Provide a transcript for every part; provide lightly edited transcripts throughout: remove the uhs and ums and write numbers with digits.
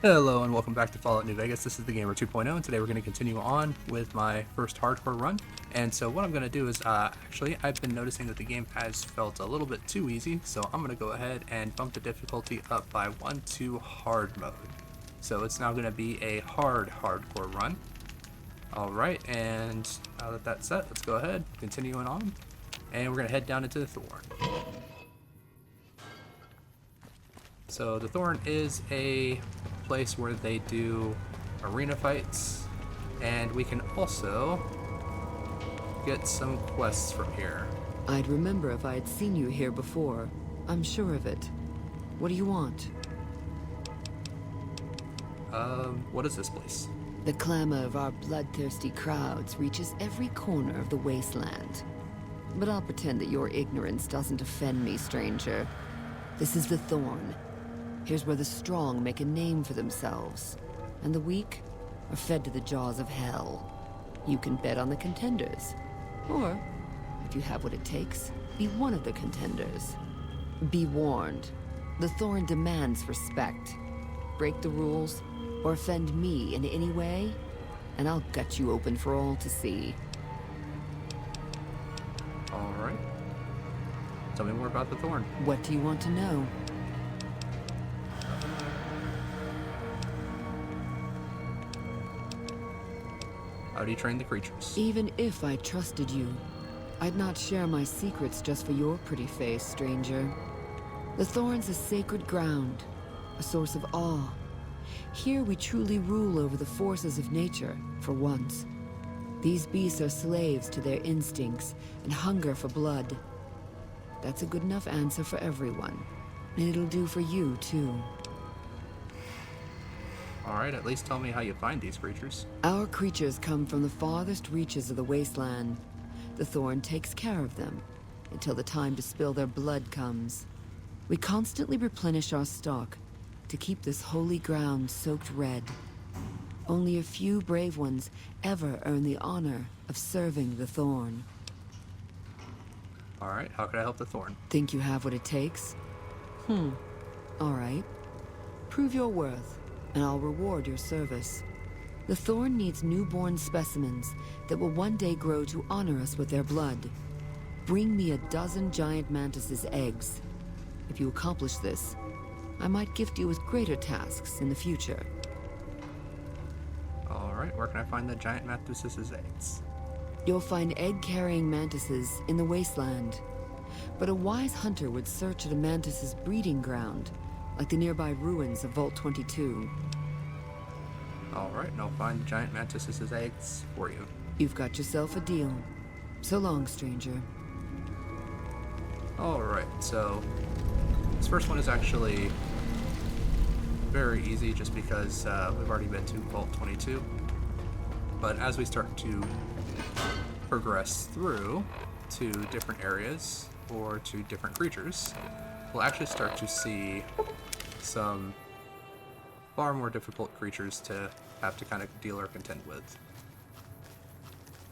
Hello and welcome back to Fallout New Vegas. This is the Gamer 2.0 and today we're going to continue on with my first hardcore run. And so what I'm going to do is, actually, I've been noticing that the game has felt a little bit too easy, so I'm going to go ahead and bump the difficulty up by 1 to hard mode. So it's now going to be a hardcore run. Alright, and now that that's set, let's go ahead, continuing on, and we're going to head down into the Thorn. So the Thorn is a place where they do arena fights, and we can also get some quests from here. I'd remember if I had seen you here before. I'm sure of it. What do you want? What is this place? The clamor of our bloodthirsty crowds reaches every corner of the wasteland. But I'll pretend that your ignorance doesn't offend me, stranger. This is the Thorn. Here's where the strong make a name for themselves, and the weak are fed to the jaws of hell. You can bet on the contenders. Or, if you have what it takes, be one of the contenders. Be warned, the Thorn demands respect. Break the rules, or offend me in any way, and I'll gut you open for all to see. Alright. Tell me more about the Thorn. What do you want to know? How do you train the creatures? Even if I trusted you, I'd not share my secrets just for your pretty face, stranger. The Thorn's a sacred ground, a source of awe. Here we truly rule over the forces of nature, for once. These beasts are slaves to their instincts and hunger for blood. That's a good enough answer for everyone, and it'll do for you, too. Alright, at least tell me how you find these creatures. Our creatures come from the farthest reaches of the wasteland. The Thorn takes care of them, until the time to spill their blood comes. We constantly replenish our stock, to keep this holy ground soaked red. Only a few brave ones ever earn the honor of serving the Thorn. Alright, how can I help the Thorn? Think you have what it takes? Alright. Prove your worth, and I'll reward your service. The Thorn needs newborn specimens that will one day grow to honor us with their blood. Bring me a dozen giant mantis's eggs. If you accomplish this, I might gift you with greater tasks in the future. Alright, where can I find the giant mantis's eggs? You'll find egg-carrying mantises in the wasteland. But a wise hunter would search at a mantis's breeding ground, like the nearby ruins of Vault 22. Alright, and I'll find giant mantis's eggs for you. You've got yourself a deal. So long, stranger. Alright, so this first one is actually very easy just because we've already been to Vault 22. But as we start to progress through to different areas or to different creatures, we'll actually start to see some far more difficult creatures to have to kind of deal or contend with.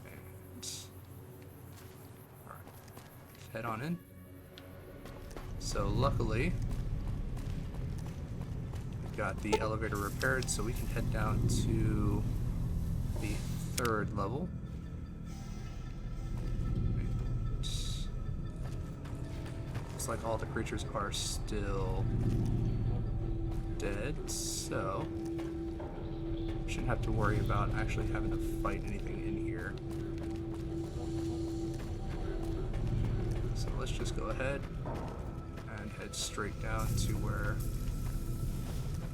And alright, let's head on in. So luckily, we've got the elevator repaired, so we can head down to the 3rd level. And looks like all the creatures are still dead, so shouldn't have to worry about actually having to fight anything in here. So let's just go ahead and head straight down to where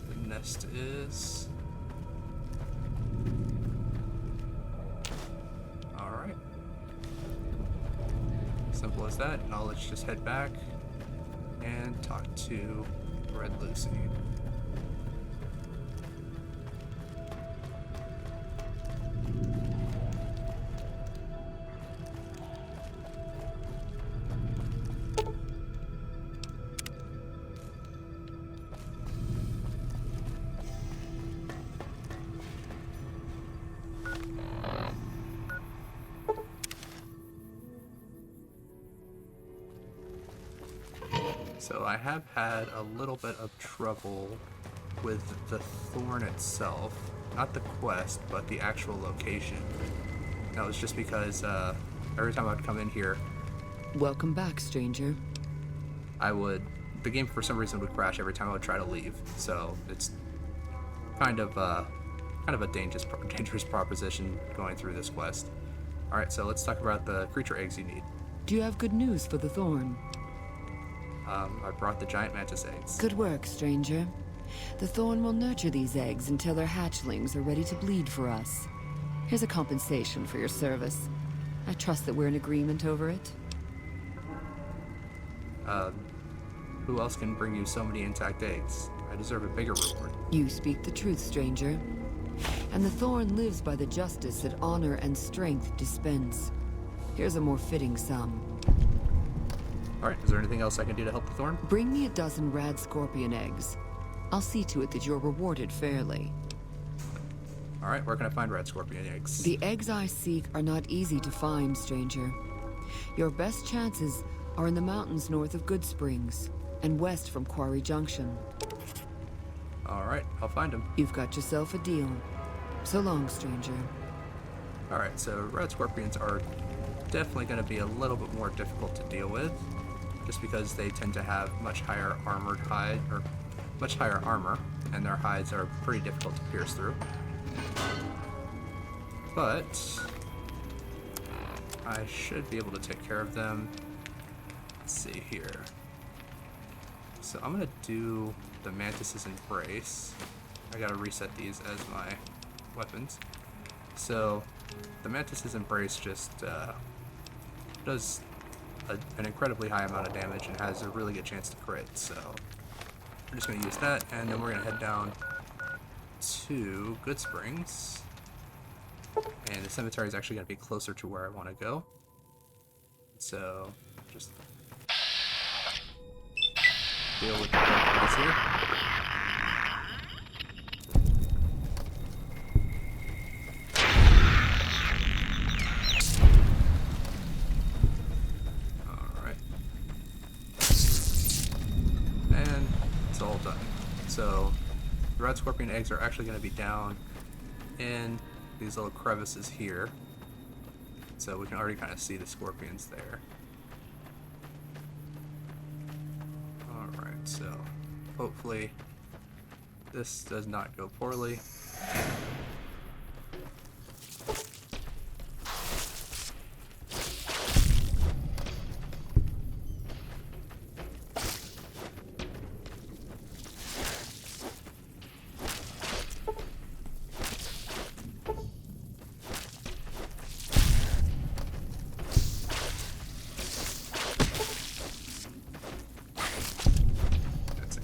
the nest is. Alright. Simple as that. Now let's just head back and talk to Red Lucy. So I have had a little bit of trouble with the thorn itself, not the quest, but the actual location. That was just because every time I'd come in here, Welcome back, stranger. the game for some reason would crash every time I would try to leave. So it's kind of a dangerous proposition going through this quest. All right, so let's talk about the creature eggs you need. Do you have good news for the Thorn? I brought the giant mantis eggs. Good work, stranger. The Thorn will nurture these eggs until their hatchlings are ready to bleed for us. Here's a compensation for your service. I trust that we're in agreement over it. Who else can bring you so many intact eggs? I deserve a bigger reward. You speak the truth, stranger. And the Thorn lives by the justice that honor and strength dispense. Here's a more fitting sum. Alright, is there anything else I can do to help the Thorn? Bring me a dozen rad scorpion eggs. I'll see to it that you're rewarded fairly. Alright, where can I find red scorpion eggs? The eggs I seek are not easy to find, stranger. Your best chances are in the mountains north of Good Springs and west from Quarry Junction. Alright, I'll find them. You've got yourself a deal. So long, stranger. Alright, so red scorpions are definitely going to be a little bit more difficult to deal with, just because they tend to have much higher armor, and their hides are pretty difficult to pierce through. But I should be able to take care of them. Let's see here. So I'm gonna do the Mantis's Embrace. I gotta reset these as my weapons. So the Mantis's Embrace just does an incredibly high amount of damage and has a really good chance to crit. So we're just gonna use that, and then we're gonna head down to Good Springs. And the cemetery is actually gonna be closer to where I want to go. So just deal with the guys here. Alright. And it's all done. So the red scorpion eggs are actually going to be down in these little crevices here. So we can already kind of see the scorpions there. Alright, so hopefully this does not go poorly.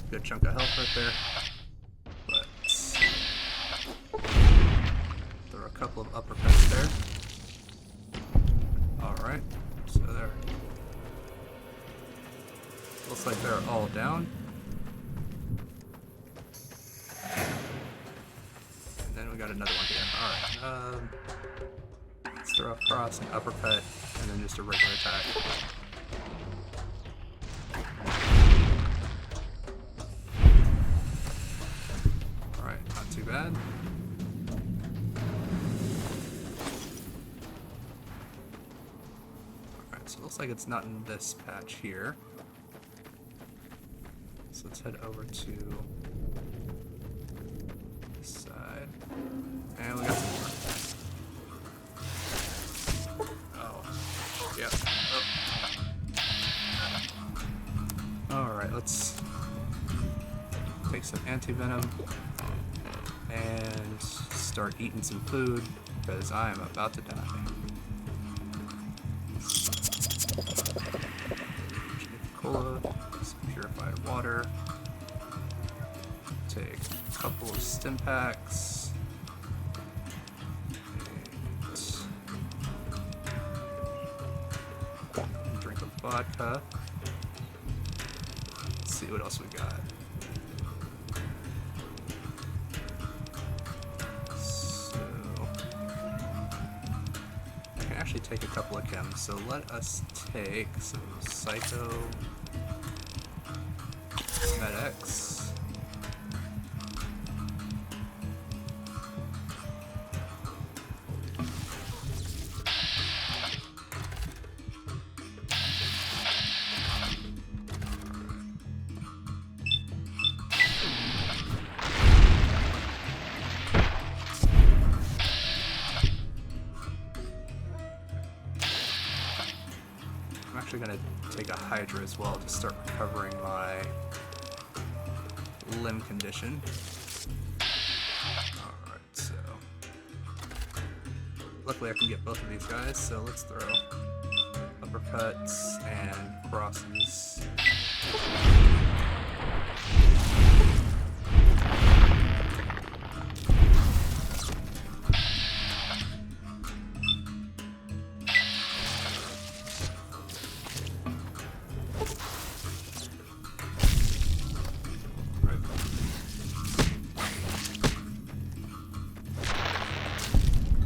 Good chunk of health right there. But there are a couple of uppercuts there. Alright, so there. Looks like they're all down. And then we got another one here. Alright, let's throw across an uppercut and then just a regular attack. Too bad. Alright, so it looks like it's not in this patch here. So let's head over to this side. And we got some more. Oh. Yep. Oh. Alright, let's take some anti-venom and start eating some food, because I am about to die. Cola, some purified water, take a couple of stim packs, and drink of vodka. Let's see what else we got. Take a couple of chems, so let us take some Psycho, MedX, actually going to take a Hydra as well to start recovering my limb condition. Alright, so... Luckily I can get both of these guys, so let's throw uppercuts and crosses.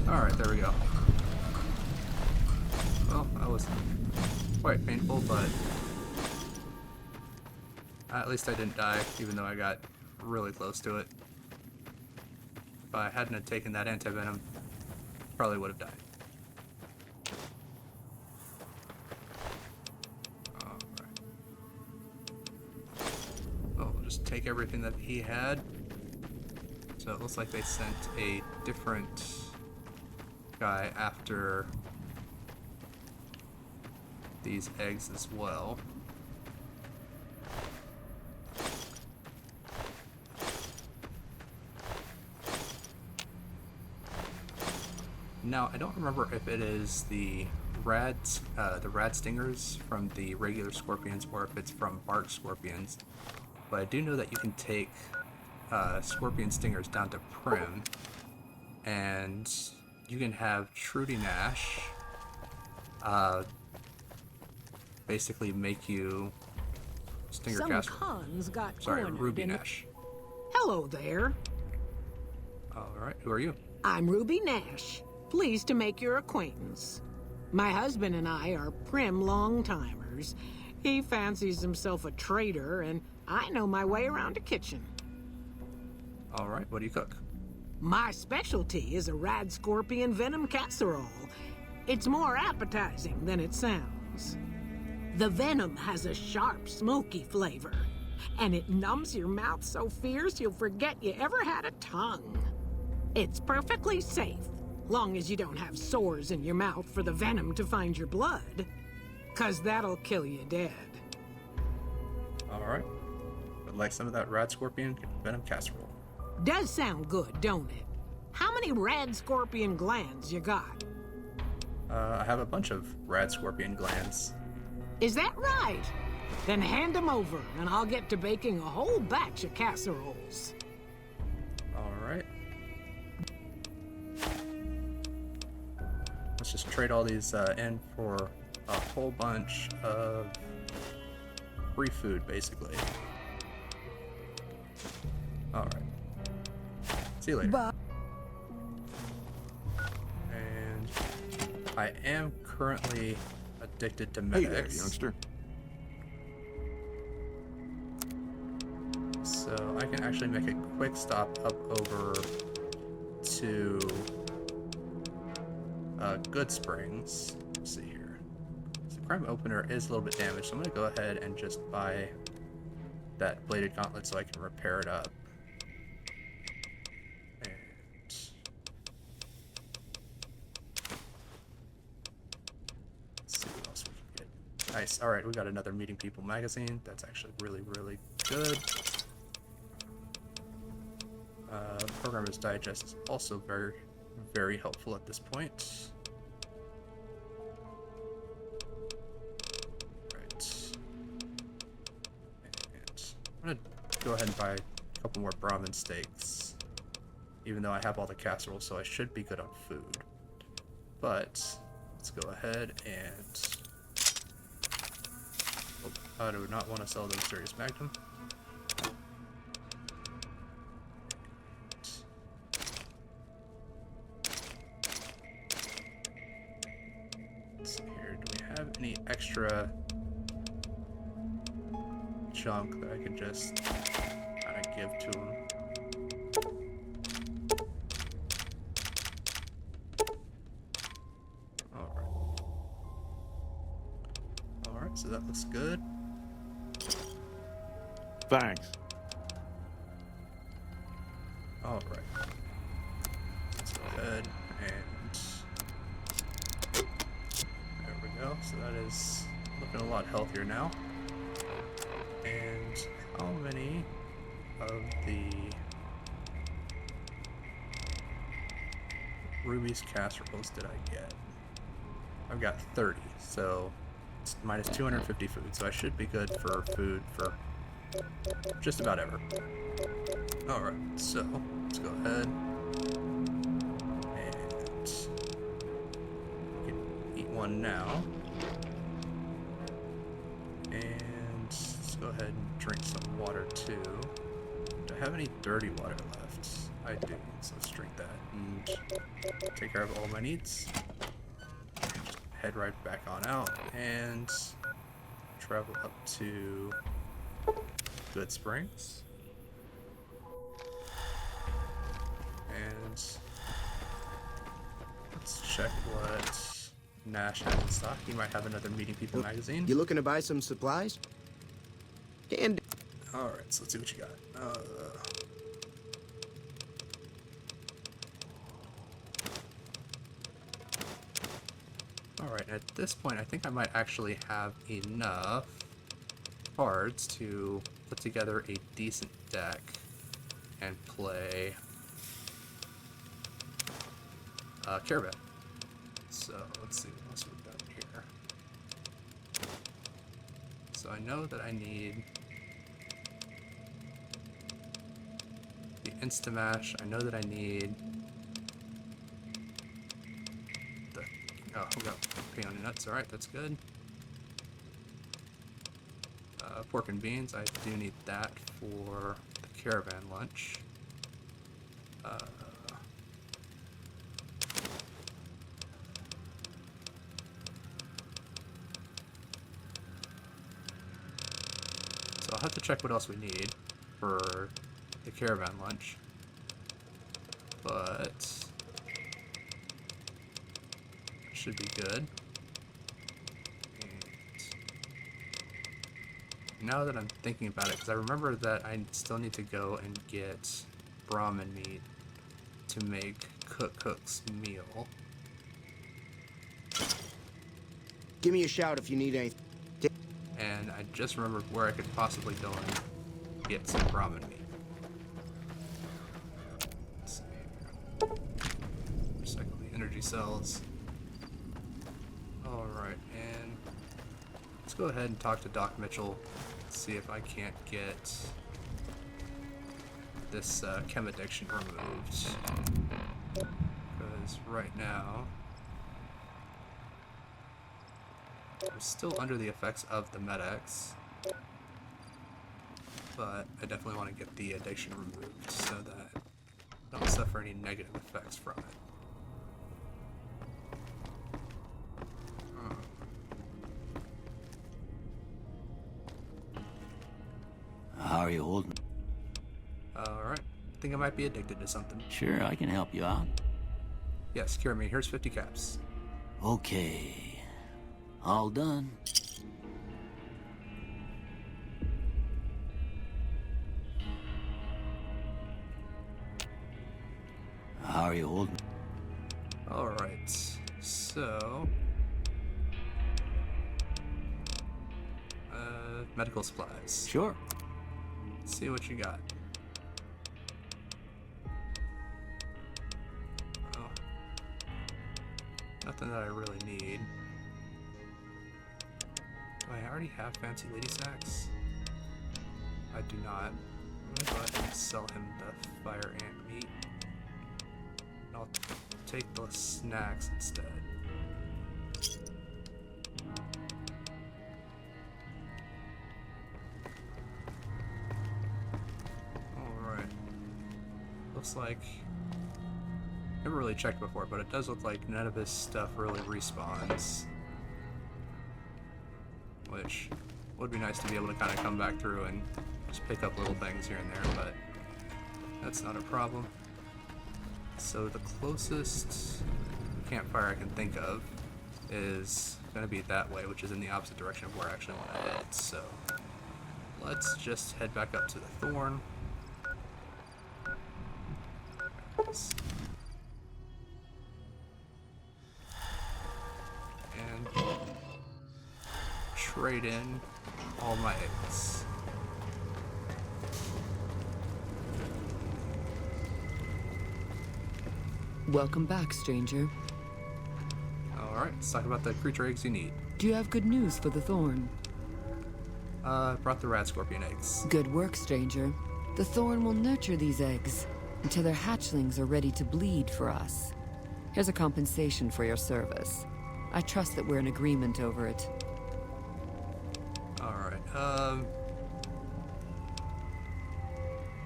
Alright, there we go. Well, that was quite painful, but at least I didn't die, even though I got really close to it. If I hadn't have taken that anti-venom, probably would have died. Alright. Well, we'll just take everything that he had. So it looks like they sent a different guy after these eggs as well. Now I don't remember if it is the rad stingers from the regular scorpions or if it's from bark scorpions, but I do know that you can take scorpion stingers down to Prim, and you can have Trudy Nash basically make you Stinger Some Castle. cons got Sorry, cornered Ruby in- Nash. Hello there. Alright, who are you? I'm Ruby Nash. Pleased to make your acquaintance. My husband and I are prim long-timers. He fancies himself a trader, and I know my way around a kitchen. Alright, what do you cook? My specialty is a rad scorpion venom casserole. It's more appetizing than it sounds. The venom has a sharp, smoky flavor, and it numbs your mouth so fierce you'll forget you ever had a tongue. It's perfectly safe, long as you don't have sores in your mouth for the venom to find your blood, 'cause that'll kill you dead. Alright. I'd like some of that rad scorpion venom casserole. Does sound good, don't it? How many rad scorpion glands you got? I have a bunch of rad scorpion glands. Is that right? Then hand them over, and I'll get to baking a whole batch of casseroles. Alright. Let's just trade all these in for a whole bunch of free food, basically. Alright. See you later. And I am currently addicted to Hey Med there, X. youngster. So I can actually make a quick stop up over to Good Springs. Let's see here. So the crime opener is a little bit damaged, so I'm gonna go ahead and just buy that bladed gauntlet so I can repair it up. And let's see what else we can get. Nice. Alright, we got another Meeting People magazine. That's actually really, really good. Programmer's Digest is also very, very helpful at this point. Right. And I'm gonna go ahead and buy a couple more Brahmin steaks, even though I have all the casseroles, so I should be good on food. But let's go ahead and I do not want to sell the Mysterious Magnum. Let's see here. Do we have any extra junk that I can just kind of give to him? Alright, so that looks good. Thanks. Alright. Let's go ahead and there we go. So that is looking a lot healthier now. And how many of the Ruby's casseroles did I get? I've got 30, so it's minus 250 food, so I should be good for food for just about ever. Alright, so let's go ahead and we can eat one now. And let's go ahead and drink some water too. Do I have any dirty water left? I do, so let's drink that and take care of all my needs. Head right back on out and travel up to Good Springs. And let's check what Nash has in stock. He might have another Meeting People magazine. You looking to buy some supplies? And Alright, so let's see what you got. Alright, at this point, I think I might actually have enough cards to put together a decent deck and play Caravan. So, let's see what else we've got here. So I know that I need the Instamash. I know that I need the... Oh, we got peony nuts. Alright, that's good. Pork and beans. I do need that for the Caravan lunch. So I'll have to check what else we need for the Caravan lunch. But it should be good. And now that I'm thinking about it, because I remember that I still need to go and get Brahmin meat to make Cook's meal. give me a shout if you need anything. And I just remembered where I could possibly go and get some Brahmin meat. Let's see. Recycle the energy cells. Alright, and let's go ahead and talk to Doc Mitchell. See if I can't get this chem addiction removed. Because right now I'm still under the effects of the Med-X, but I definitely want to get the addiction removed so that I don't suffer any negative effects from it. How are you holding? Alright, I think I might be addicted to something. Sure, I can help you out. Yes, cure me. Here's 50 caps. Okay. All done. How are you holding? Alright, so... medical supplies. Sure. Let's see what you got. Oh. Nothing that I really need. Do I already have fancy lady sacks? I do not. I'm gonna go ahead and sell him the fire ant meat. And I'll take the snacks instead. Looks like, never really checked before, but it does look like none of his stuff really respawns, which would be nice to be able to kind of come back through and just pick up little things here and there, but that's not a problem. So the closest campfire I can think of is going to be that way, which is in the opposite direction of where I actually want to head. So let's just head back up to the Thorn. And trade in all my eggs. Welcome back, stranger. Alright, let's talk about the creature eggs you need. Do you have good news for the Thorn? Brought the rat scorpion eggs. Good work, stranger. The Thorn will nurture these eggs until their hatchlings are ready to bleed for us. Here's a compensation for your service. I trust that we're in agreement over it. Alright,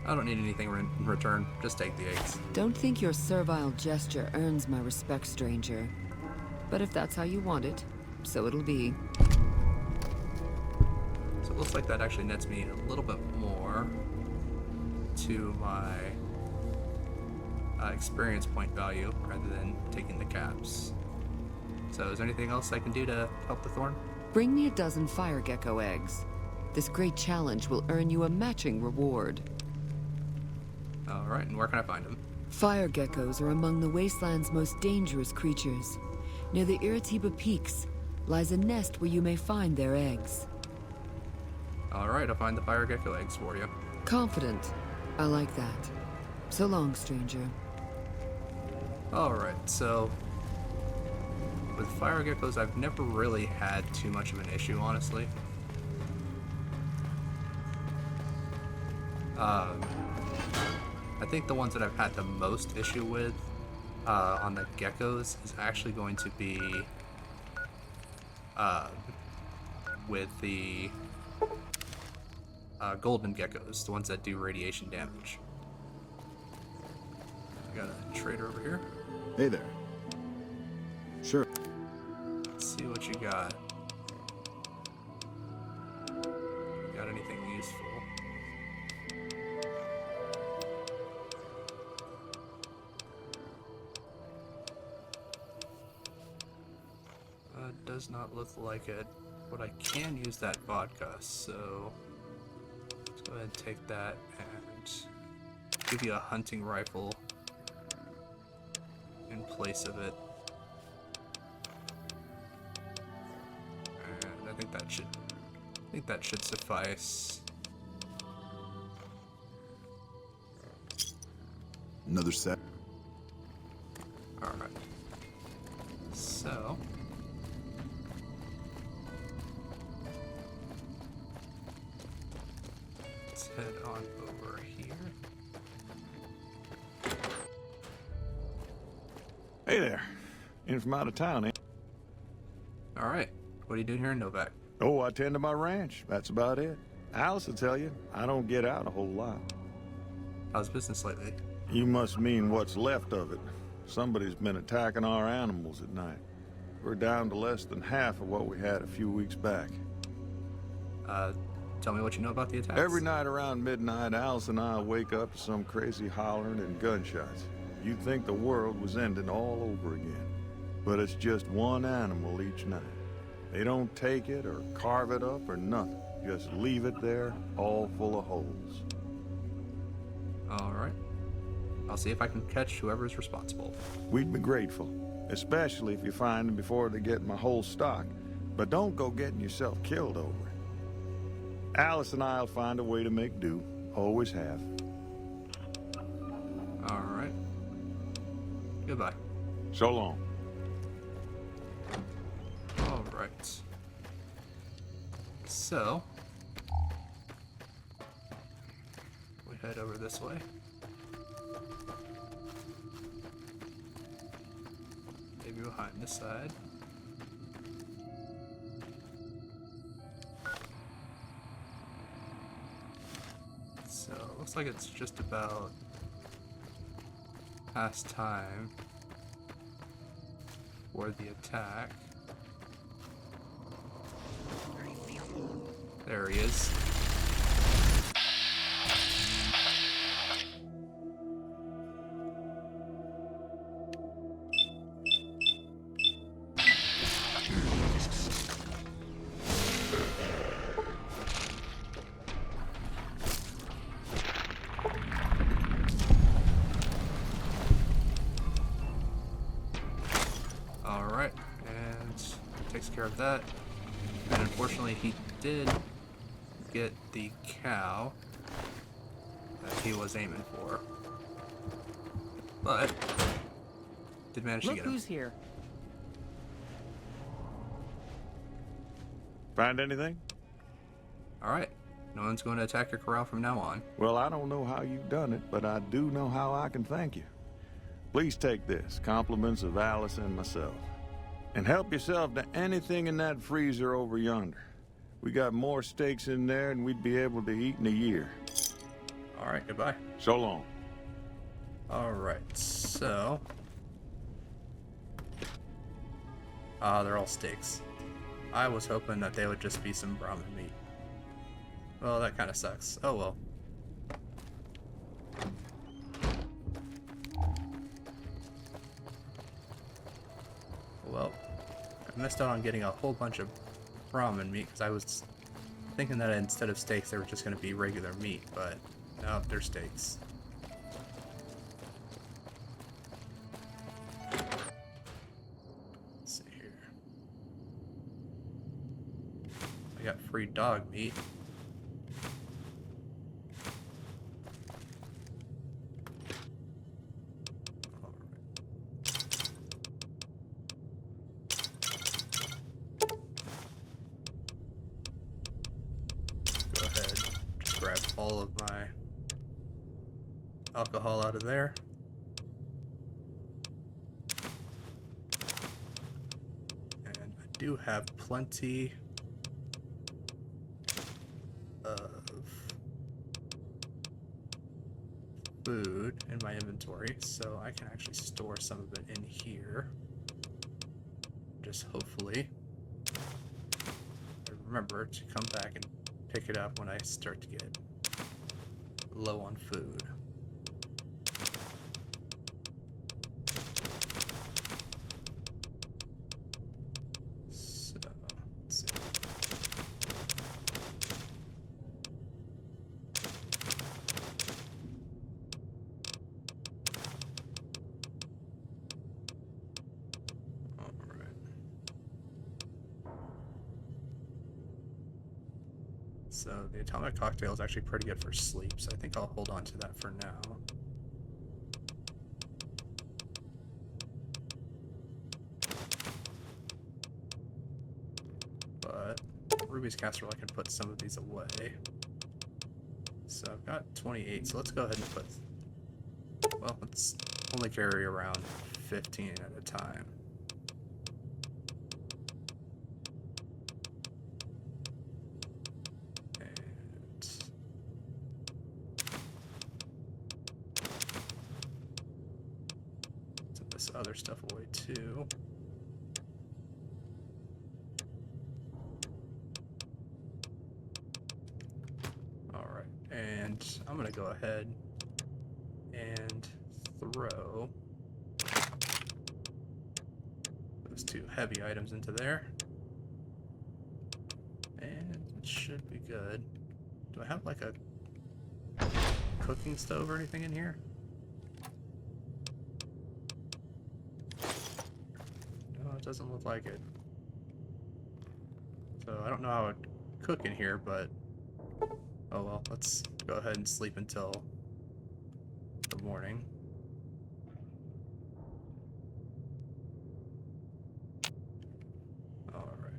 I don't need anything in return. Just take the eggs. Don't think your servile gesture earns my respect, stranger. But if that's how you want it, so it'll be. So it looks like that actually nets me a little bit more to my experience point value rather than taking the caps. So is there anything else I can do to help the Thorn? Bring me a dozen fire gecko eggs. This great challenge will earn you a matching reward. Alright, and where can I find them? Fire geckos are among the wasteland's most dangerous creatures. Near the Iritiba Peaks lies a nest where you may find their eggs. Alright, I'll find the fire gecko eggs for you. Confident. I like that. So long, stranger. Alright, so with fire geckos, I've never really had too much of an issue, honestly. I think the ones that I've had the most issue with on the geckos is actually going to be with the golden geckos, the ones that do radiation damage. I got a trader over here. Hey there. Sure. Let's see what you got. Got anything useful? Does not look like it, but I can use that vodka, so let's go ahead and take that and give you a hunting rifle in place of it. And I think that should suffice. Another set. Alright. So let's head on over here. Hey there. In from out of town, eh? Alright. What are you doing here in Novak? Oh, I tend to my ranch. That's about it. Alice will tell you, I don't get out a whole lot. How's business lately? You must mean what's left of it. Somebody's been attacking our animals at night. We're down to less than half of what we had a few weeks back. Tell me what you know about the attacks. Every night around midnight, Alice and I wake up to some crazy hollering and gunshots. You'd think the world was ending all over again. But it's just one animal each night. They don't take it or carve it up or nothing. Just leave it there, all full of holes. Alright. I'll see if I can catch whoever's responsible. We'd be grateful, especially if you find them before they get my whole stock. But don't go getting yourself killed over it. Alice and I'll find a way to make do. Always have. Alright. Goodbye. So long. Alright. So we head over this way. Maybe behind this side. So it looks like it's just about past time for the attack. There he is. Alright, and takes care of that. And unfortunately, he did get the cow that he was aiming for. But did manage to Look get him. who's here. Find anything? Alright. No one's going to attack your corral from now on. Well, I don't know how you've done it, but I do know how I can thank you. Please take this, compliments of Alice and myself. And help yourself to anything in that freezer over yonder. We got more steaks in there than we'd be able to eat in a year. Alright, goodbye. So long. Alright, so... they're all steaks. I was hoping that they would just be some Brahmin meat. Well, that kind of sucks. Oh well. Well, I missed out on getting a whole bunch of Brahmin meat because I was thinking that instead of steaks they were just going to be regular meat, but no, they're steaks. Let's see here. I got free dog meat. Go ahead, just grab all of my alcohol out of there. And I do have plenty of food in my inventory, so I can actually store some of it in here. Just hopefully I remember to come back and pick it up when I start to get low on food. So, let's see. Alright. So the atomic cocktail is actually pretty good for sleep, so I think I'll hold on to that for now. But Ruby's casserole, I can put some of these away. So I've got 28, so let's go ahead and put, well, let's only carry around 15 at a time. And put this other stuff away too. Alright, and I'm gonna go ahead and throw those two heavy items into there. And it should be good. Do I have like a cooking stove or anything in here? No, it doesn't look like it. So I don't know how it would cook in here, but oh well, let's go ahead and sleep until the morning. Alright.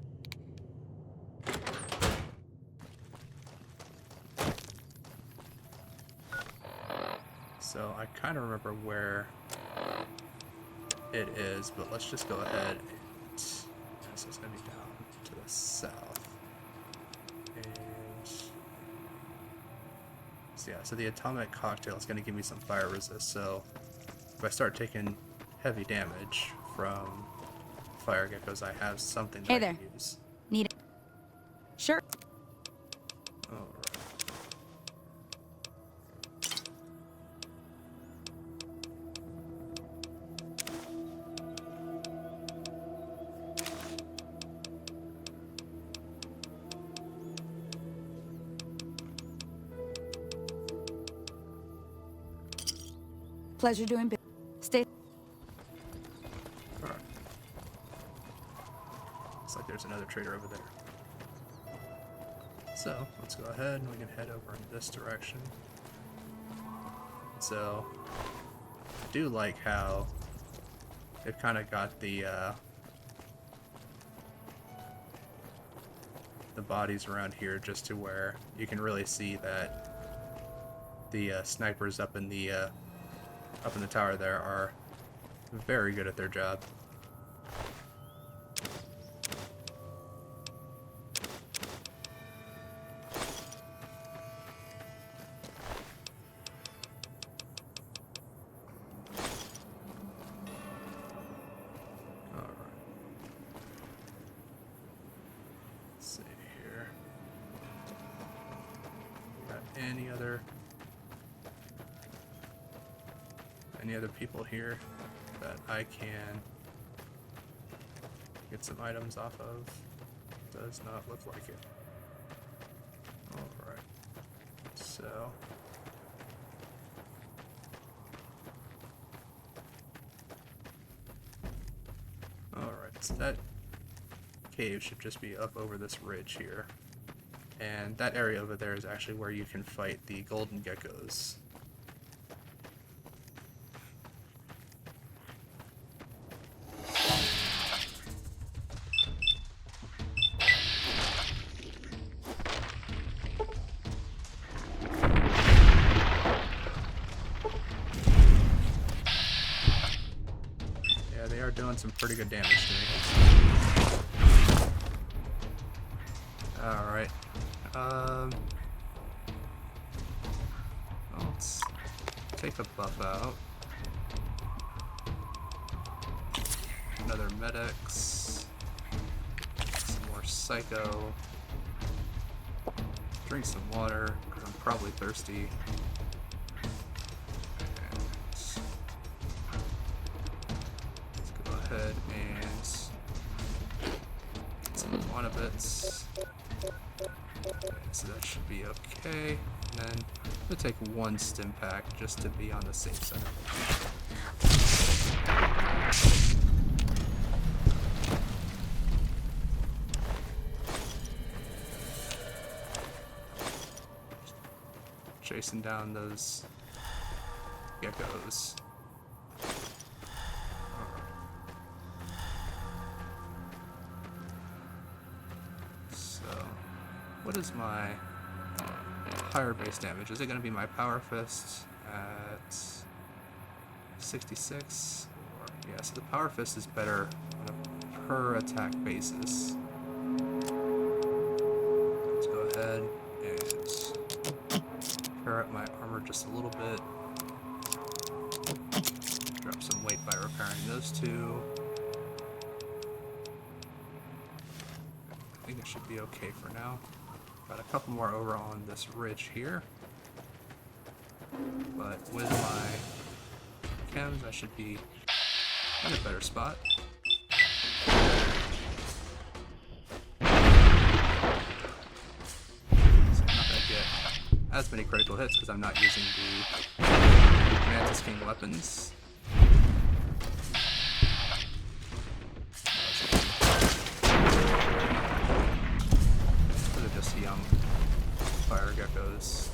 So I kind of remember where it is, but let's just go ahead and this is going to be down to the south. And so yeah, so the atomic cocktail is going to give me some fire resist, so if I start taking heavy damage from fire geckos, I have something that Hey I there. can use. Need it? Sure. Alright. Pleasure doing business. Stay. Alright. Looks like there's another trader over there. So let's go ahead and we can head over in this direction. So I do like how they've kind of got the bodies around here just to where you can really see that the snipers up in the tower there are very good at their job. Any other people here that I can get some items off of? Does not look like it. Alright. So alright, so that cave should just be up over this ridge here. And that area over there is actually where you can fight the golden geckos. Yeah, they are doing some pretty good damage to me. Alright. Let's take the buff out. Another medics. Some more psycho. Drink some water, because I'm probably thirsty. And let's go ahead and get some Wanabits. So that should be okay. And then I'm gonna take one stim pack just to be on the safe side. Chasing down those geckos. What is my higher base damage? Is it going to be my Power Fist at 66? Or, yeah, so the Power Fist is better on a per attack basis. Let's go ahead and pair up my armor just a little bit. Drop some weight by repairing those two. I think it should be okay for now. Got a couple more over on this ridge here, but with my chems I should be in a better spot. So I'm not going to get as many critical hits because I'm not using the Mantis King weapons. Fire geckos.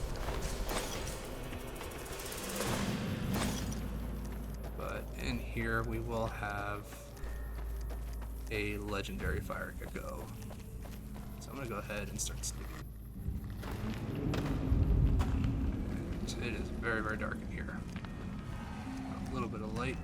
But in here we will have a legendary fire gecko. So I'm gonna go ahead and start sleeping. And it is very, very dark in here. A little bit of light.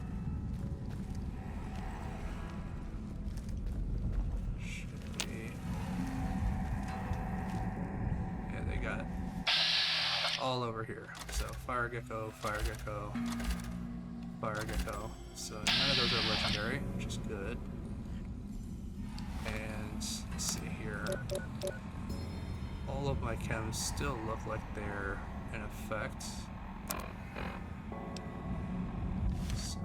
All over here. So fire gecko, fire gecko, fire gecko. So none of those are legendary, which is good. And let's see here. All of my chems still look like they're in effect. So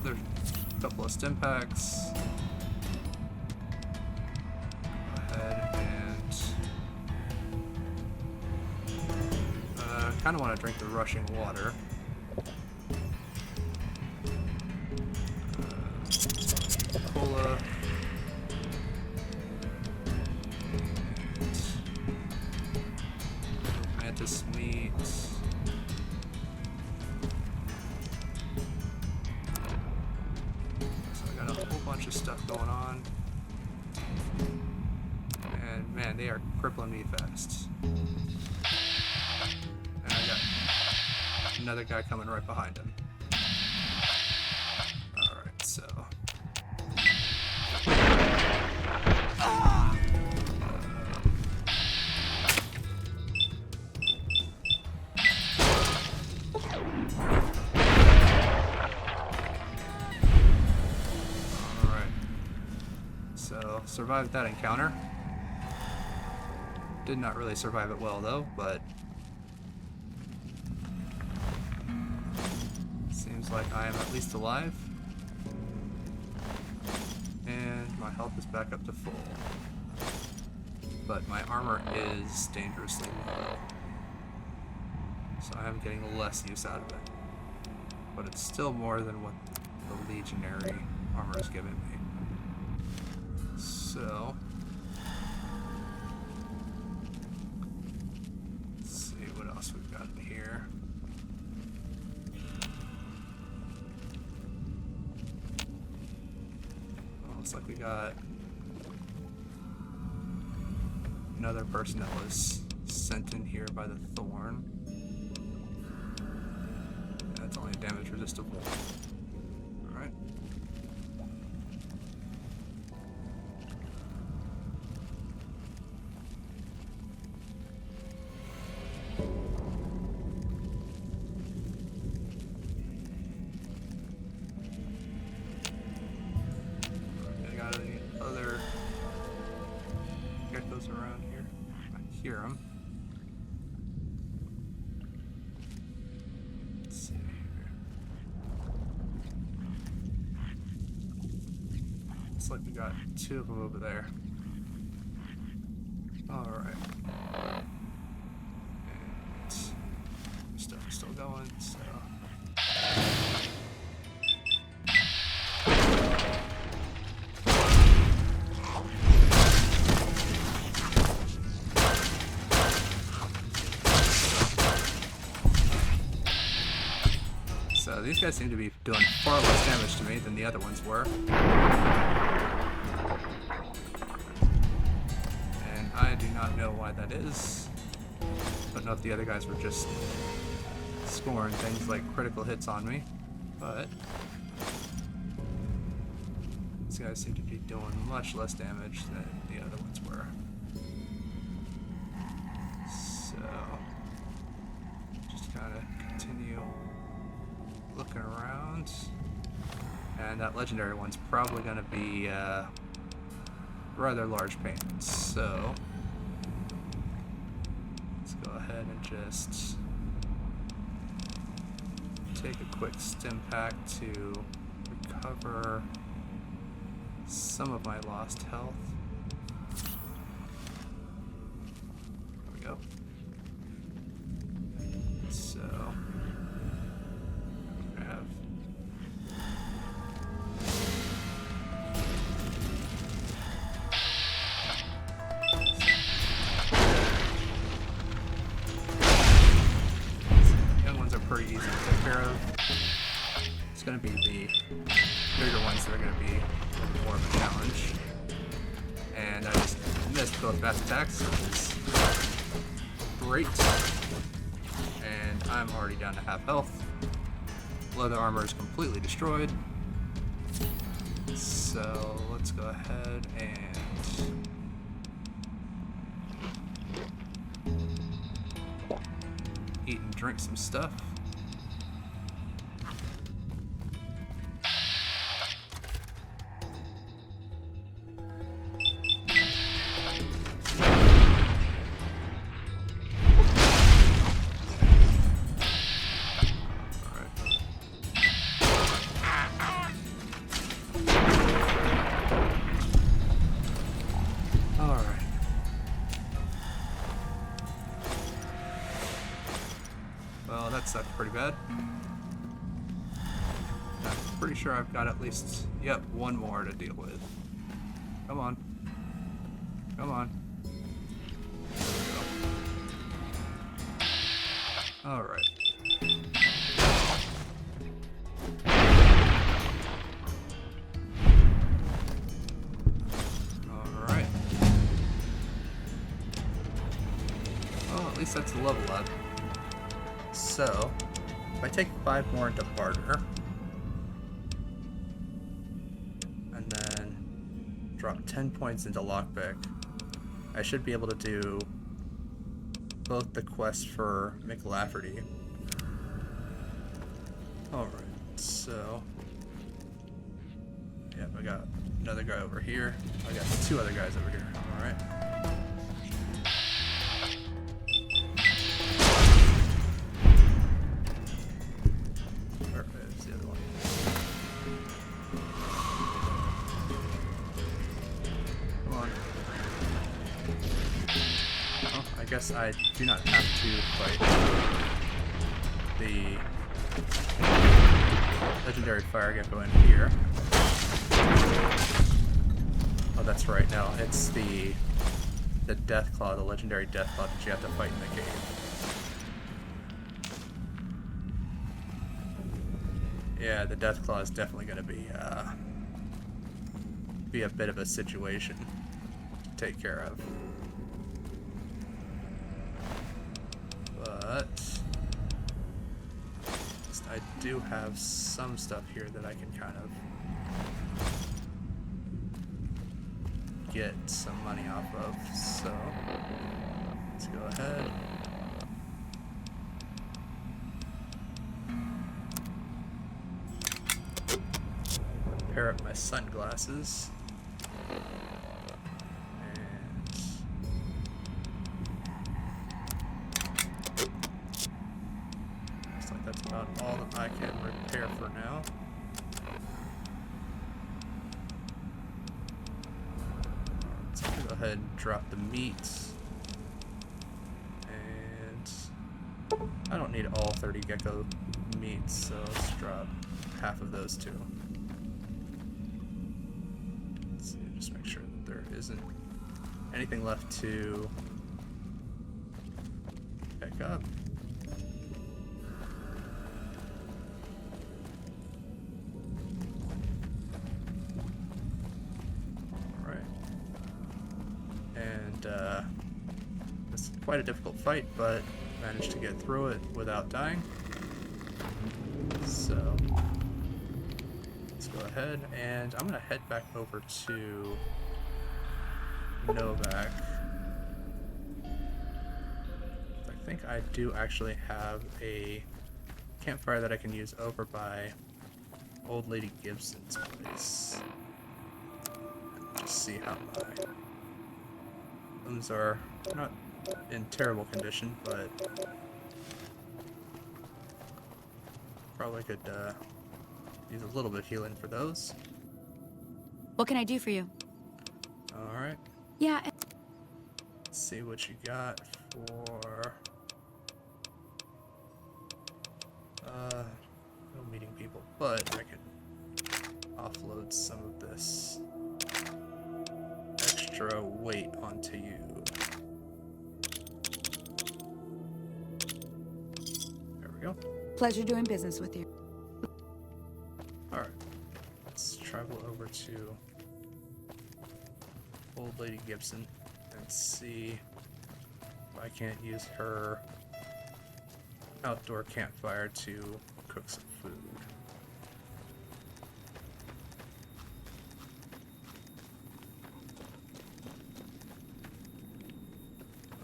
There's a couple of stim packs. Go ahead and kind of want to drink the rushing water. Cola. Mantis meat. So I got a whole bunch of stuff going on. And man, they are crippling me fast. And I got another guy coming right behind him. Alright, so. So, survived that encounter. Did not really survive it well though, but seems like I am at least alive. And my health is back up to full. But my armor is dangerously low. So I am getting less use out of it. But it's still more than what the Legionary armor is giving me. So, let's see what else we've got in here. Well, looks like we got another person that was sent in here by the Thorn. That's only damage resistant. Alright. Around here. I hear them. Let's see here. Looks like we got two of them over there. Alright. And stuff is still going, so. So these guys seem to be doing far less damage to me than the other ones were. And I do not know why that is. Don't know if the other guys were just scoring things like critical hits on me, but these guys seem to be doing much less damage than the other ones were. So, just kind of continue looking around, and that legendary one's probably going to be rather large pain. So let's go ahead and just take a quick stim pack to recover some of my lost health. There we go. So pretty easy to take care of. It's going to be the bigger ones that are going to be more of a challenge. And I just missed both fast attacks, which is great. And I'm already down to half health. Leather armor is completely destroyed. So let's go ahead and eat and drink some stuff. sucked pretty bad. I'm pretty sure I've got at least, yep, one more to deal with. Come on. Come on. There we go. Alright. Alright. Well, at least that's a level up. So, if I take 5 more into barter, and then drop 10 points into lockpick, I should be able to do both the quests for McLafferty. Alright, so... Yep, I got another guy over here. I got 2 other guys over here. Alright. Perfect, there's the other one. Come on. Oh, I guess I do not have to fight the legendary fire gecko in here. Oh, that's right. No, it's the Deathclaw, the legendary Deathclaw that you have to fight in the cave. Yeah, the Deathclaw is definitely going to be a bit of a situation to take care of. But I do have some stuff here that I can kind of get some money off of, so let's go ahead. Pair up my sunglasses. Looks like that's about all that I can repair for now. Let's go ahead and drop the meat. And I don't need all 30 gecko meats, so let's drop half of those too. Let's see, just make sure that there isn't anything left to pick up. It's quite a difficult fight, but managed to get through it without dying. So let's go ahead, and I'm gonna head back over to Novak. I think I do actually have a campfire that I can use over by Old Lady Gibson's place. Just see how my limbs are not in terrible condition, but probably could use a little bit of healing for those. What can I do for you? Alright, Yeah. let's see what you got for no meeting people, but I could offload some of this extra weight onto you. There we go. Pleasure doing business with you. Alright, let's travel over to Old Lady Gibson and see if I can't use her outdoor campfire to cook some food.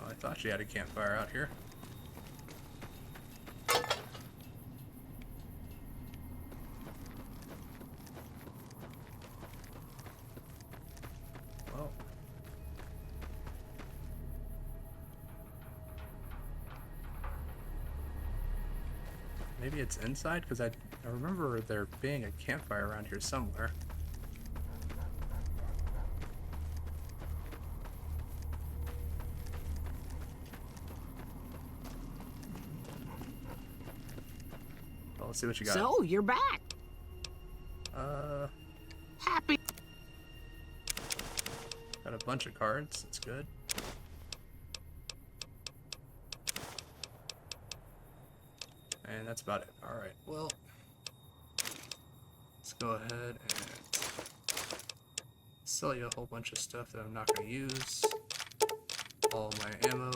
Oh, I thought she had a campfire out here. Oh. Maybe it's inside, because I remember there being a campfire around here somewhere. Let's see what you got. So, you're back. Happy. Got a bunch of cards. That's good. And that's about it. Alright, well, let's go ahead and sell you a whole bunch of stuff that I'm not going to use. All my ammo.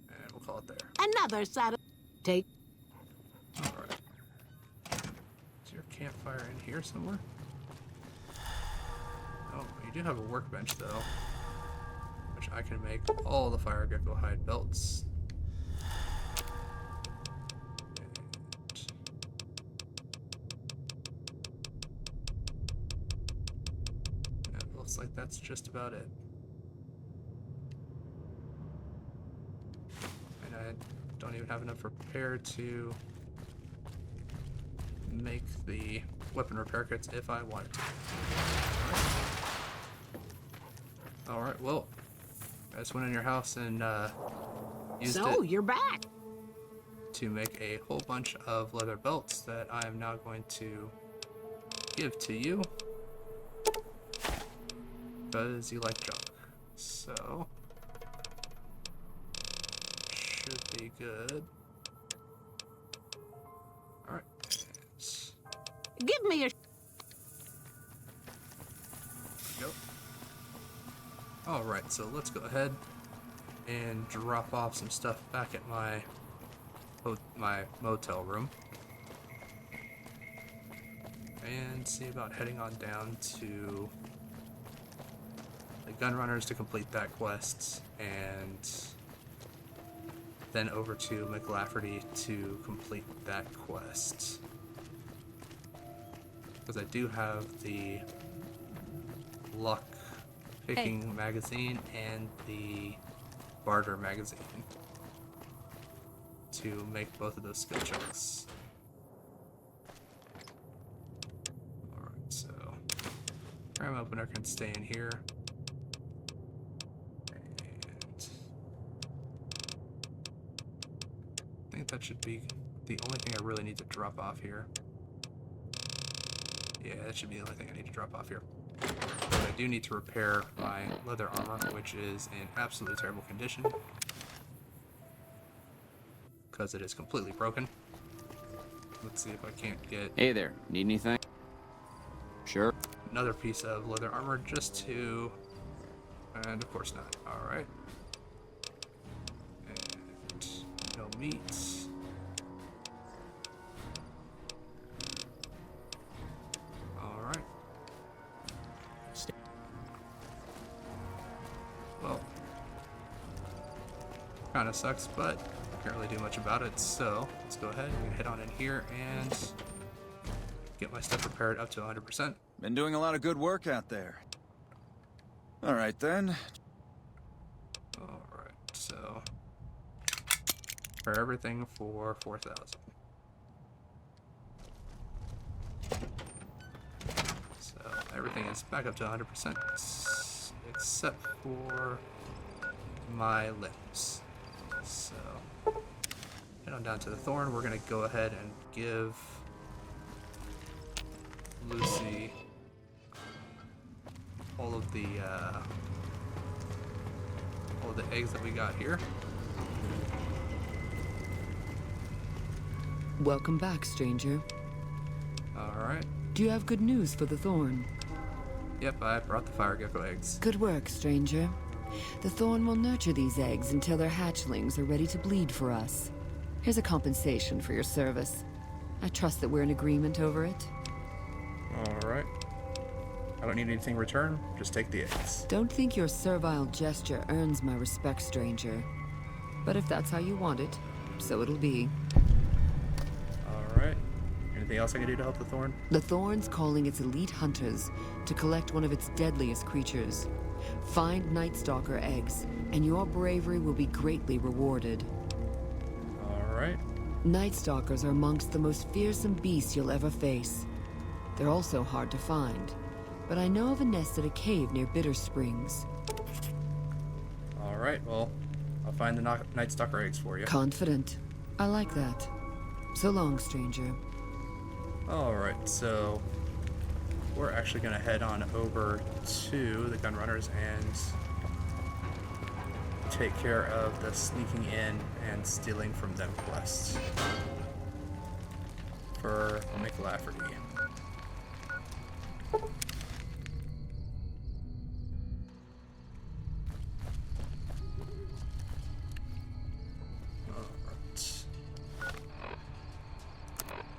And we'll call it there. Another side of... Take... Alright. Is your campfire in here somewhere? Oh, you do have a workbench though, which I can make all the fire gecko hide belts. And it looks like that's just about it. And I don't even have enough repair to make the weapon repair kits if I wanted to. Alright, well, I just went in your house and used So, it you're back. to make a whole bunch of leather belts that I am now going to give to you because you like junk. So, should be good. Alright. Give me a... Go. Alright, so let's go ahead and drop off some stuff back at my motel room. And see about heading on down to the Gunrunners to complete that quest, and then over to McLafferty to complete that quest. Because I do have the luck picking magazine and the barter magazine to make both of those skill checks. Alright, so Ram opener can stay in here. And I think that should be the only thing I really need to drop off here. Yeah, that should be the only thing I need to drop off here. But I do need to repair my leather armor, which is in absolutely terrible condition because it is completely broken. Let's see if I can't get Hey there, need anything? Sure. another piece of leather armor just to... And of course not. Alright. And no meat. Alright. Well, kind of sucks, but can't really do much about it, so let's go ahead and head on in here and get my stuff repaired up to 100%. Been doing a lot of good work out there. All right, then. Alright, so for everything for 4,000. So everything is back up to 100% except for my limbs. So head on down to the Thorn. We're gonna go ahead and give Lucy all of the eggs that we got here. Welcome back, stranger. Alright. Do you have good news for the Thorn? Yep, I brought the fire gecko eggs. Good work, stranger. The Thorn will nurture these eggs until their hatchlings are ready to bleed for us. Here's a compensation for your service. I trust that we're in agreement over it. Alright. I don't need anything in return, just take the eggs. Don't think your servile gesture earns my respect, stranger. But if that's how you want it, so it'll be. Alright. Anything else I can do to help the Thorn? The Thorn's calling its elite hunters to collect one of its deadliest creatures. Find Night Stalker eggs, and your bravery will be greatly rewarded. Alright. Night Stalkers are amongst the most fearsome beasts you'll ever face. They're also hard to find, but I know of a nest at a cave near Bitter Springs. Alright, well, I'll find the Night Stalker eggs for you. Confident. I like that. So long, stranger. Alright, so we're actually going to head on over to the Gunrunners and take care of the sneaking in and stealing from them quests for McLafferty. Alright.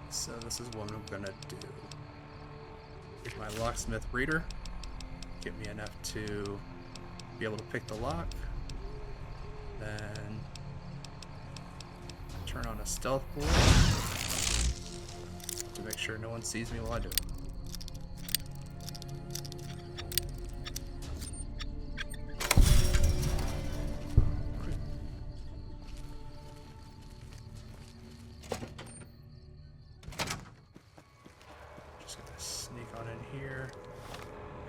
So this is what I'm gonna do. Get my locksmith reader. Get me enough to be able to pick the lock. Then turn on a stealth board to make sure no one sees me while I do it. Just gonna sneak on in here.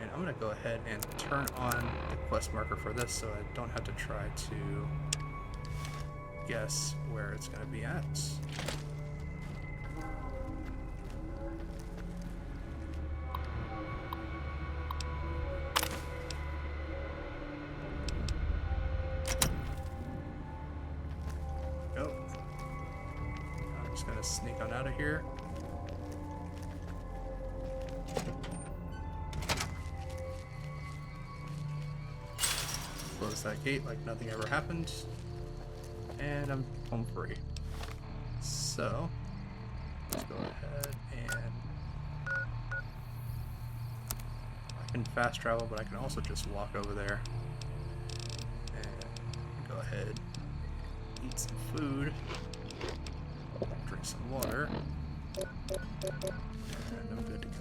And I'm gonna go ahead and turn on the quest marker for this so I don't have to try to guess where it's gonna be at. Go. I'm just gonna sneak on out of here. Close that gate like nothing ever happened, and I'm home free. So let's go ahead and I can fast travel, but I can also just walk over there and go ahead, eat some food, drink some water, and I'm good to go.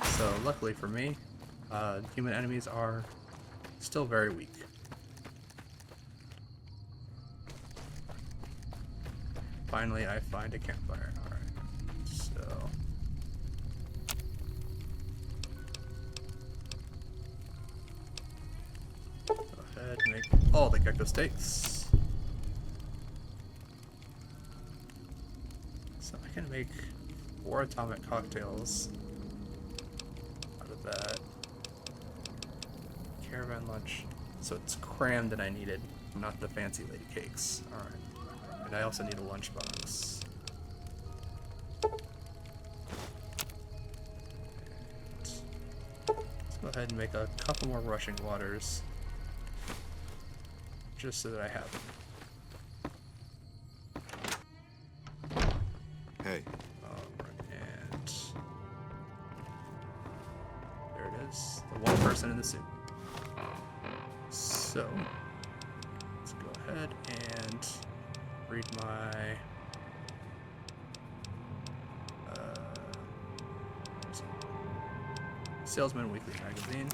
So luckily for me, human enemies are still very weak. Finally, I find a campfire. Alright, so go ahead and make all the gecko steaks. So I can make 4 atomic cocktails out of that. Caravan lunch. So it's cram that I needed, not the fancy lady cakes. Alright. And I also need a lunchbox. Let's go ahead and make a couple more rushing waters. Just so that I have them. Hey. Alright, and there it is. The one person in the suit. So let's go ahead and read my Salesman Weekly magazine.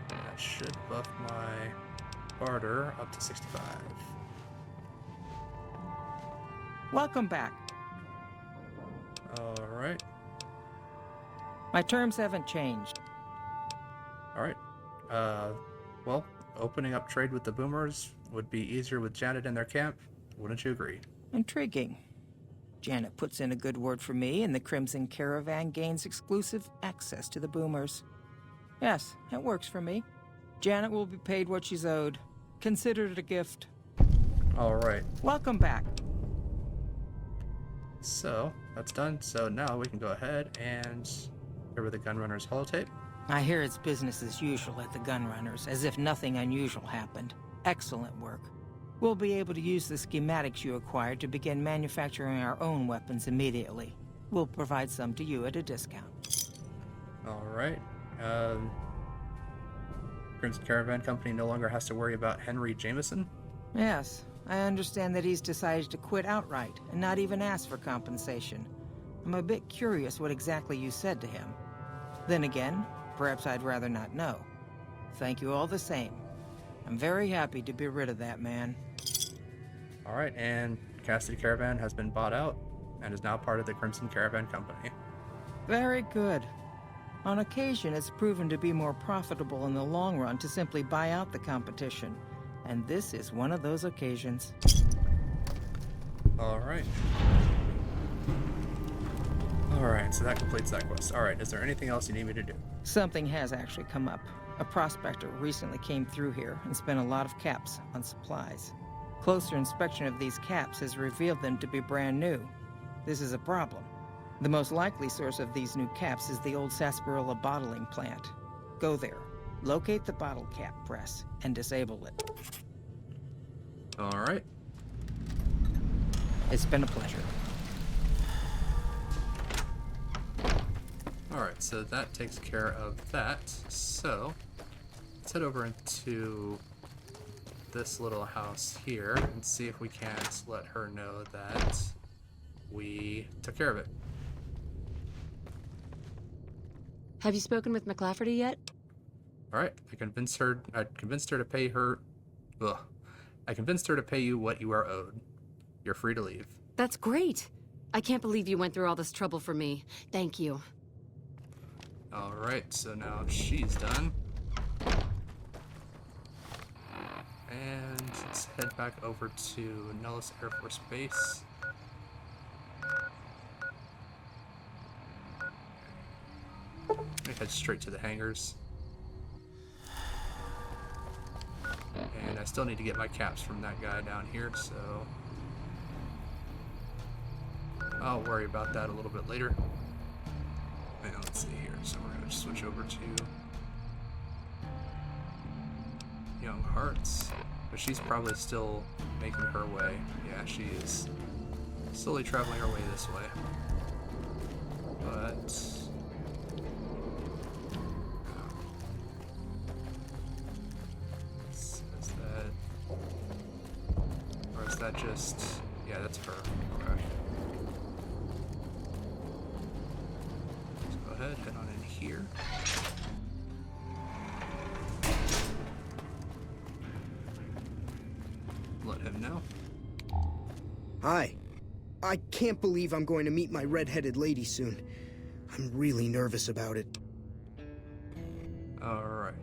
That should buff my barter up to 65. Welcome back. Alright. My terms haven't changed. Alright. Well, opening up trade with the Boomers would be easier with Janet in their camp. Wouldn't you agree? Intriguing. Janet puts in a good word for me, and the Crimson Caravan gains exclusive access to the Boomers. Yes, it works for me. Janet will be paid what she's owed. Consider it a gift. Alright. Welcome back. So, that's done. So now we can go ahead and go over the Gunrunners holotape. I hear it's business as usual at the Gunrunners, as if nothing unusual happened. Excellent work. We'll be able to use the schematics you acquired to begin manufacturing our own weapons immediately. We'll provide some to you at a discount. Alright. Crimson Caravan Company no longer has to worry about Henry Jameson? Yes, I understand that he's decided to quit outright and not even ask for compensation. I'm a bit curious what exactly you said to him. Then again, perhaps I'd rather not know. Thank you all the same. I'm very happy to be rid of that man. Alright, and Cassidy Caravan has been bought out and is now part of the Crimson Caravan Company. Very good. On occasion, it's proven to be more profitable in the long run to simply buy out the competition. And this is one of those occasions. Alright. Alright, so that completes that quest. Alright, is there anything else you need me to do? Something has actually come up. A prospector recently came through here and spent a lot of caps on supplies. Closer inspection of these caps has revealed them to be brand new. This is a problem. The most likely source of these new caps is the old sarsaparilla bottling plant. Go there, locate the bottle cap press, and disable it. Alright. It's been a pleasure. Alright, so that takes care of that. So, let's head over into this little house here and see if we can't let her know that we took care of it. Have you spoken with McLafferty yet? Alright, I convinced her to pay her... Ugh. I convinced her to pay you what you are owed. You're free to leave. That's great. I can't believe you went through all this trouble for me. Thank you. Alright, so now she's done. And let's head back over to Nellis Air Force Base. I'm gonna head straight to the hangars. And I still need to get my caps from that guy down here, so I'll worry about that a little bit later. And let's see here, so we're gonna switch over to Young Hearts, but she's probably still making her way. Yeah, she is slowly traveling her way this way. But says that, or is that just? Yeah, that's her. Okay. Let's go ahead, head on in here. Let him know. Hi. I can't believe I'm going to meet my red-headed lady soon. I'm really nervous about it. Alright.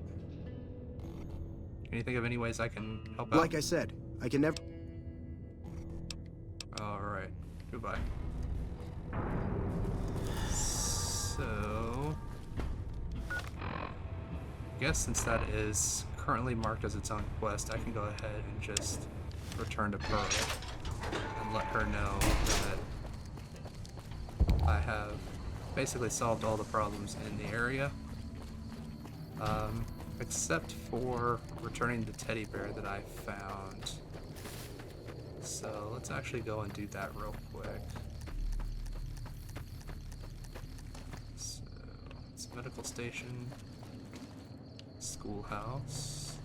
Can you think of any ways I can help out? Like I said, I can never... Alright. Goodbye. So... I guess since that is currently marked as its own quest, I can go ahead and just return to Pearl and let her know that I have basically solved all the problems in the area, except for returning the teddy bear that I found. So let's actually go and do that real quick. So it's medical station, schoolhouse,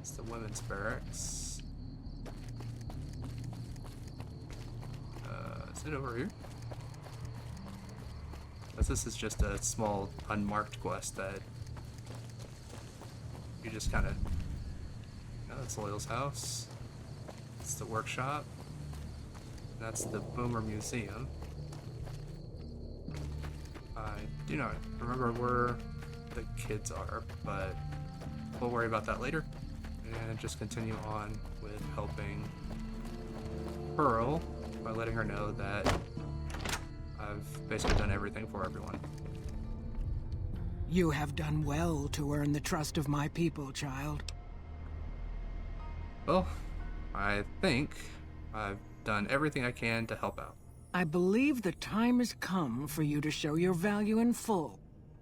it's the women's barracks. Is it over here? Because this is just a small unmarked quest that you just kind of, that's Loyal's house. It's the workshop. That's the Boomer Museum. I do not remember where the kids are, but we'll worry about that later. And just continue on with helping Pearl by letting her know that I've basically done everything for everyone. You have done well to earn the trust of my people, child. Well, I think I've done everything I can to help out. I believe the time has come for you to show your value in full.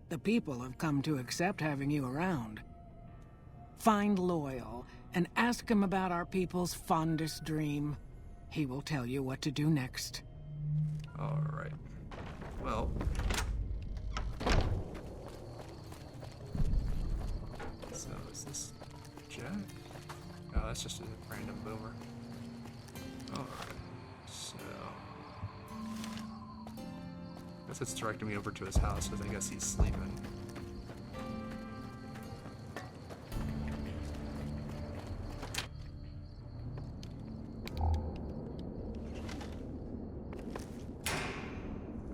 The people have come to accept having you around. Find Loyal and ask him about our people's fondest dream. He will tell you what to do next. Alright. Well... Is this Jack? No, that's just a random boomer. Alright, so... I guess it's directing me over to his house, because I guess he's sleeping.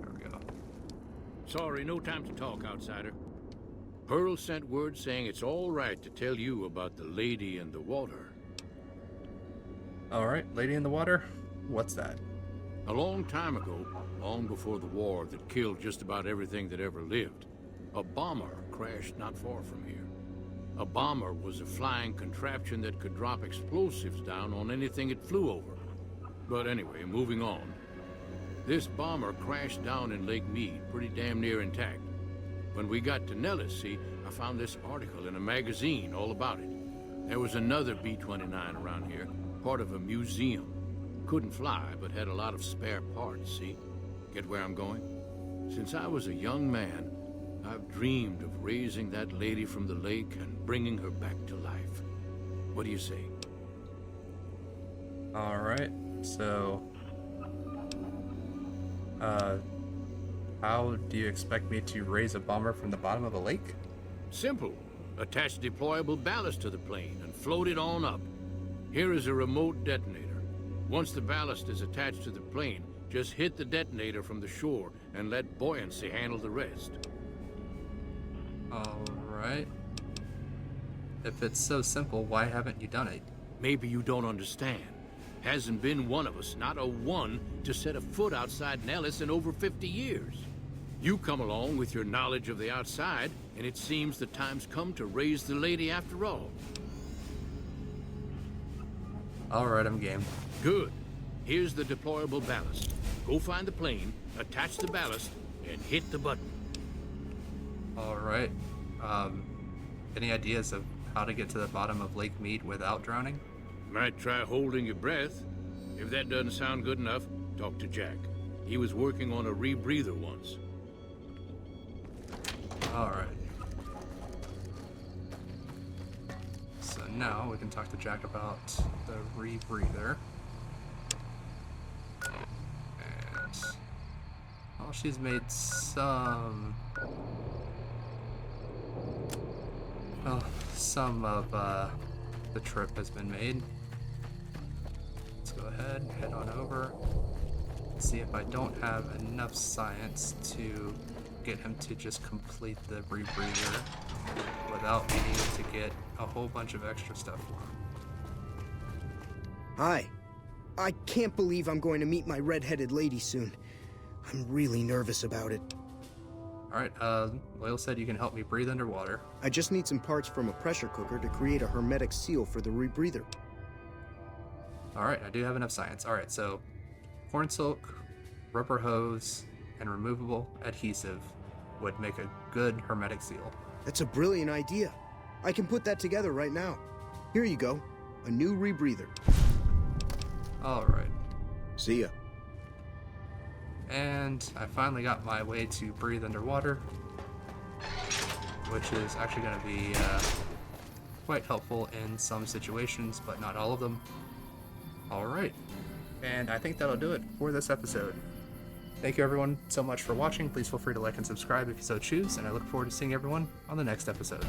There we go. Sorry, no time to talk, outsider. Pearl sent word saying it's all right to tell you about the Lady in the Water. Alright, Lady in the Water? What's that? A long time ago, long before the war that killed just about everything that ever lived, a bomber crashed not far from here. A bomber was a flying contraption that could drop explosives down on anything it flew over. But anyway, moving on. This bomber crashed down in Lake Mead, pretty damn near intact. When we got to Nellis, see, I found this article in a magazine all about it. There was another B-29 around here, part of a museum. Couldn't fly, but had a lot of spare parts, see? Get where I'm going? Since I was a young man, I've dreamed of raising that lady from the lake and bringing her back to life. What do you say? Alright, so... how do you expect me to raise a bomber from the bottom of a lake? Simple. Attach deployable ballast to the plane and float it on up. Here is a remote detonator. Once the ballast is attached to the plane, just hit the detonator from the shore and let buoyancy handle the rest. Alright. If it's so simple, why haven't you done it? Maybe you don't understand. Hasn't been one of us, not a one, to set a foot outside Nellis in over 50 years. You come along with your knowledge of the outside, and it seems the time's come to raise the lady after all. Alright, I'm game. Good. Here's the deployable ballast. Go find the plane, attach the ballast, and hit the button. Alright. Any ideas of how to get to the bottom of Lake Mead without drowning? Might try holding your breath. If that doesn't sound good enough, talk to Jack. He was working on a rebreather once. Alright. So now we can talk to Jack about the rebreather. And... well, she's made some... well, some of the trip has been made. Let's go ahead, head on over. See if I don't have enough science to get him to just complete the rebreather without me needing to get a whole bunch of extra stuff for him. Hi. I can't believe I'm going to meet my red-headed lady soon. I'm really nervous about it. Alright, Loyal said you can help me breathe underwater. I just need some parts from a pressure cooker to create a hermetic seal for the rebreather. Alright, I do have enough science. Alright, so corn silk, rubber hose, and removable adhesive would make a good hermetic seal. That's a brilliant idea. I can put that together right now. Here you go. A new rebreather. Alright. See ya. And I finally got my way to breathe underwater, which is actually going to be quite helpful in some situations, but not all of them. Alright, and I think that'll do it for this episode. Thank you everyone so much for watching. Please feel free to like and subscribe if you so choose, and I look forward to seeing everyone on the next episode.